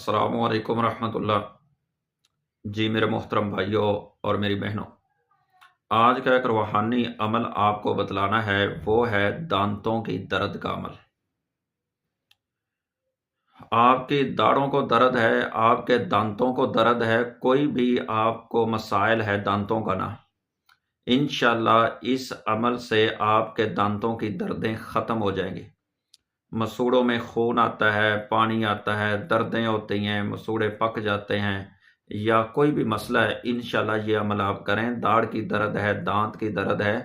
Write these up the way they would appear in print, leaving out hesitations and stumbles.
السلام علیکم ورحمۃ اللہ۔ جی میرے محترم بھائیوں اور میری بہنوں، آج کا ایک روحانی عمل آپ کو بتلانا ہے، وہ ہے دانتوں کی درد کا عمل۔ آپ کی داڑھوں کو درد ہے، آپ کے دانتوں کو درد ہے، کوئی بھی آپ کو مسائل ہے دانتوں کا نا، انشاءاللہ اس عمل سے آپ کے دانتوں کی دردیں ختم ہو جائیں گی۔ مسوڑوں میں خون آتا ہے، پانی آتا ہے، دردیں ہوتی ہیں، مسوڑے پک جاتے ہیں، یا کوئی بھی مسئلہ ہے، انشاءاللہ یہ عمل آپ کریں۔ داڑھ کی درد ہے، دانت کی درد ہے،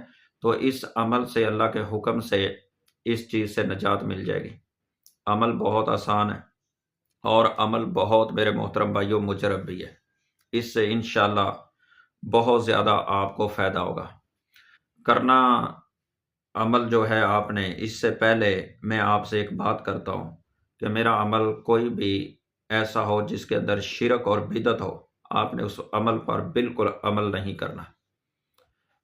تو اس عمل سے اللہ کے حکم سے اس چیز سے نجات مل جائے گی۔ عمل بہت آسان ہے اور عمل بہت میرے محترم بھائیوں مجرب بھی ہے۔ اس سے انشاءاللہ بہت زیادہ آپ کو فائدہ ہوگا۔ کرنا عمل جو ہے آپ نے، اس سے پہلے میں آپ سے ایک بات کرتا ہوں کہ میرا عمل کوئی بھی ایسا ہو جس کے اندر شرک اور بدعت ہو، آپ نے اس عمل پر بالکل عمل نہیں کرنا۔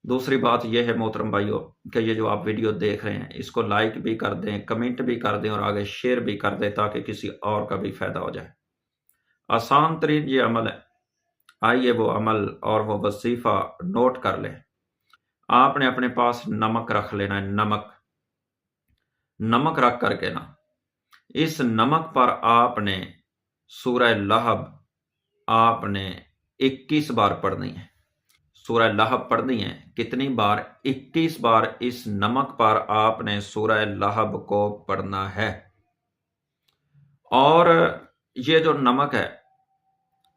دوسری بات یہ ہے محترم بھائیوں کہ یہ جو آپ ویڈیو دیکھ رہے ہیں، اس کو لائک بھی کر دیں، کمنٹ بھی کر دیں اور آگے شیئر بھی کر دیں تاکہ کسی اور کا بھی فائدہ ہو جائے۔ آسان ترین یہ عمل ہے، آئیے وہ عمل اور وہ وظیفہ نوٹ کر لیں۔ آپ نے اپنے پاس نمک رکھ لینا ہے، نمک رکھ کر کے نا، اس نمک پر آپ نے سورہ لہب آپ نے 21 بار پڑھنی ہے۔ سورہ لہب پڑھنی ہے، کتنی بار؟ 21 بار اس نمک پر آپ نے سورہ لہب کو پڑھنا ہے۔ اور یہ جو نمک ہے،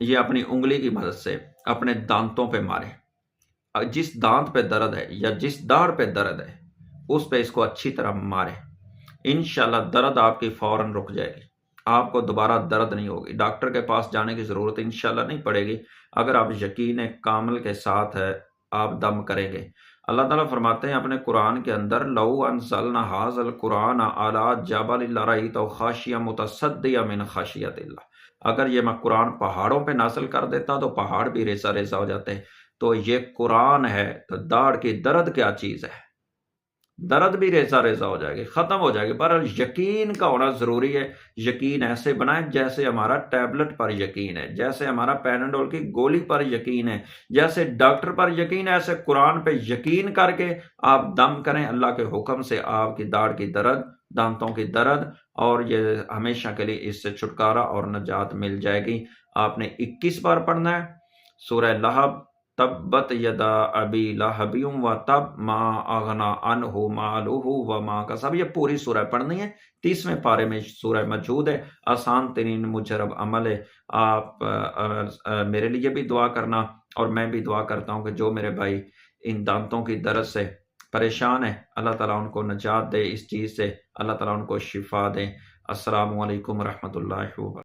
یہ اپنی انگلی کی مدد سے اپنے دانتوں پہ مارے، جس دانت پہ درد ہے یا جس داڑھ پہ درد ہے اس پہ اس کو اچھی طرح مارے، انشاءاللہ درد آپ کی فوراً رک جائے گی، آپ کو دوبارہ درد نہیں ہوگی، ڈاکٹر کے پاس جانے کی ضرورت انشاءاللہ نہیں پڑے گی اگر آپ یقین کامل کے ساتھ آپ دم کریں گے۔ اللہ تعالیٰ فرماتے ہیں اپنے قرآن کے اندر، لَوْ أَنزَلْنَا هَٰذَا الْقُرْآنَ عَلَىٰ جَبَلٍ لَرَأَيْتَهُ خَاشِعًا مُتَصَدِّعًا مِنْ خَشْیَةِ اللَّہ۔ اگر یہ میں قرآن پہاڑوں پہ نازل کر دیتا تو پہاڑ بھی ریزہ ریزہ ہو جاتے ہیں۔ تو یہ قرآن ہے، تو داڑھ کی درد کیا چیز ہے؟ درد بھی ریزہ ریزہ ہو جائے گی، ختم ہو جائے گی۔ پر یقین کا ہونا ضروری ہے۔ یقین ایسے بنائیں جیسے ہمارا ٹیبلٹ پر یقین ہے، جیسے ہمارا پیناڈول کی گولی پر یقین ہے، جیسے ڈاکٹر پر یقین ہے، ایسے قرآن پہ یقین کر کے آپ دم کریں۔ اللہ کے حکم سے آپ کی داڑھ کی درد، دانتوں کی درد اور یہ ہمیشہ کے لیے اس سے چھٹکارا اور نجات مل جائے گی۔ آپ نے 21 بار پڑھنا ہے سورہ لہب، تبت یدا ابی لہب وتب ما اغنی عنہ مالہ وما کسب، یہ پوری سورہ پڑھنی ہے۔ 30ویں پارے میں سورہ موجود ہے، آسان ترین مجرب عمل ہے۔ آپ میرے لیے بھی دعا کرنا اور میں بھی دعا کرتا ہوں کہ جو میرے بھائی ان دانتوں کی درد سے پریشان ہیں، اللہ تعالیٰ ان کو نجات دے اس چیز سے، اللہ تعالیٰ ان کو شفا دے۔ السلام علیکم ورحمۃ اللہ وبرکاتہ۔